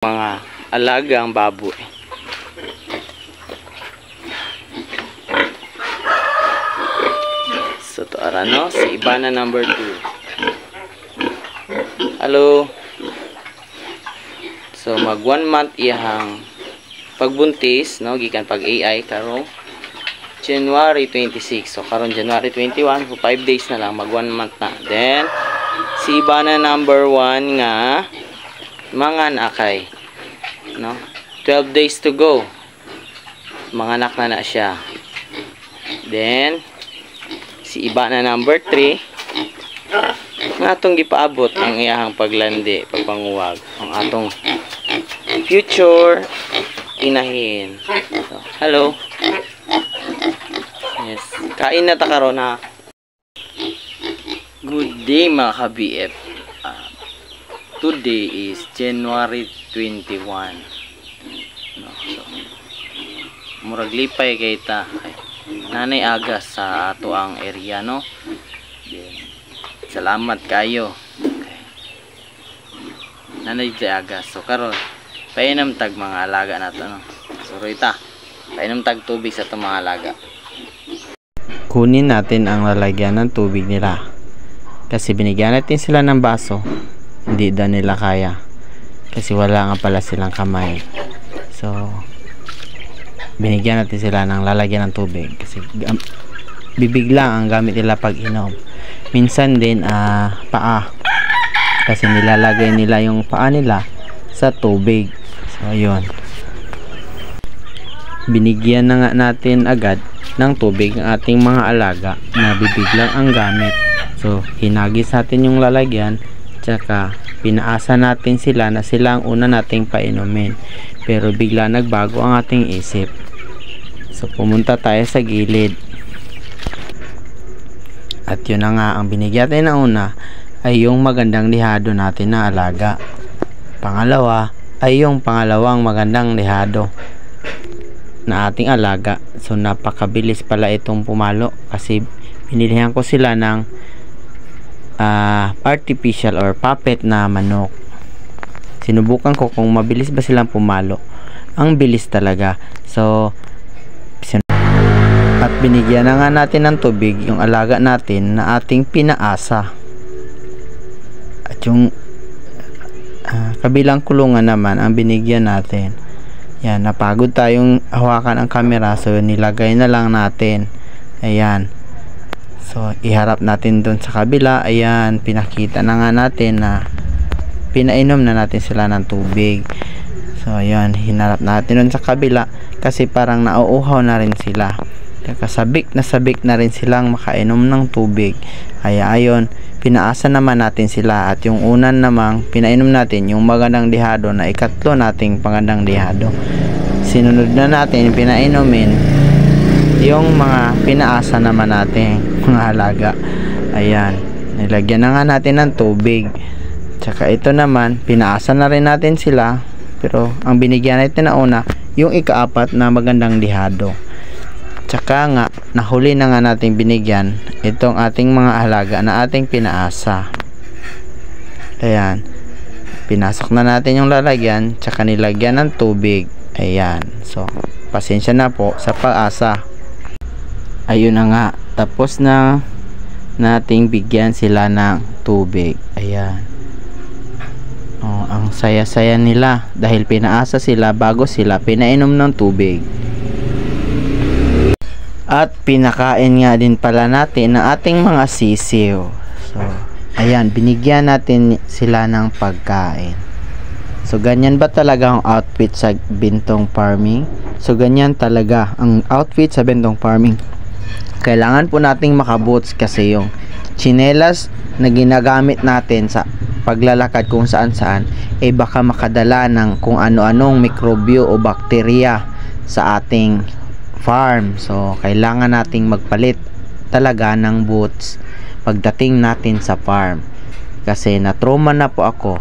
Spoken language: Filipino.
mga alagang baboy. So to ara no, si Ibana number 2. Hello. So mag 1 month iyang pagbuntis no, gikan pag AI karong January 26. So karon January 21, so 5 days na lang mag 1 month na. Then si Ibana number 1 nga mga nakay no, 12 days to go, mga anak na siya. Then si Ibana number 3 nga atong gipaabot ang iyahang paglandi, pagpanguwag, ang atong future inahin. So, hello. Yes, kain na ta karon ha. Good day mga ka-BF. Today is January 21. No, so, murag lipay kay ta. Nanay aga sa ato ang area no. Then, salamat kayo. Okay. Nanay aga. So karon painom tag mga alaga nato no. So rita, painom tag tubig sa itong mga alaga. Kunin natin ang lalagyan ng tubig nila. Kasi binigyan natin sila ng baso. Hindi daw nila kaya kasi wala nga pala silang kamay. So binigyan natin sila ng lalagyan ng tubig kasi bibig lang ang gamit nila pag inom. Minsan din paa, kasi nilalagay nila yung paa nila sa tubig. So ayun, binigyan na nga natin agad ng tubig ang ating mga alaga na bibig lang ang gamit. So hinagis natin yung lalagyan, tsaka pinaasa natin sila na sila ang una nating painumin, pero bigla nagbago ang ating isip. So pumunta tayo sa gilid, at yun na nga, ang binigyan natin na una ay yung magandang lihado natin na alaga. Pangalawa ay yung pangalawang magandang lihado na ating alaga. So napakabilis pala itong pumalo kasi binilihan ko sila ng artificial or puppet na manok. Sinubukan ko kung mabilis ba silang pumalo. Ang bilis talaga. So at binigyan na nga natin ng tubig yung alaga natin na ating pinaasa. At yung kabilang kulungan naman ang binigyan natin. Yan, napagod tayong hawakan ang camera, so nilagay na lang natin. Ayan. So iharap natin dun sa kabila. Ayan, pinakita na nga natin na pinainom na natin sila ng tubig. So ayan, hinarap natin dun sa kabila kasi parang nauuhaw na rin sila. Sabik na rin silang makainom ng tubig. Kaya ayun, pinaasa naman natin sila. At yung unan namang pinainom natin yung magandang lihado na ikatlo nating pagandang lihado. Sinunod na natin pinainumin yung mga pinaasa naman natin mga alaga. Ayan, nilagyan na nga natin ng tubig. Tsaka ito naman, pinaasa na rin natin sila, pero ang binigyan natin na una yung ikaapat na magandang lihado. Tsaka nga, nahuli na nga natin binigyan itong ating mga alaga na ating pinaasa. Ayan, pinasok na natin yung lalagyan, tsaka nilagyan ng tubig. Ayan, so pasensya na po sa pag-asa. Ayun na nga, tapos na nating bigyan sila ng tubig. Ayan. Oh, ang saya-saya nila dahil pinaasa sila bago sila pinainom ng tubig. At pinakain nga din pala natin ng ating mga sisiw. So, ayan, binigyan natin sila ng pagkain. So, ganyan ba talaga ang outfit sa bintong farming? So, ganyan talaga ang outfit sa bintong farming. Kailangan po nating makaboots kasi yung tsinelas na ginagamit natin sa paglalakad kung saan saan baka makadala ng kung ano-anong mikrobyo o bakterya sa ating farm. So kailangan nating magpalit talaga ng boots pagdating natin sa farm, kasi na-trauma na po ako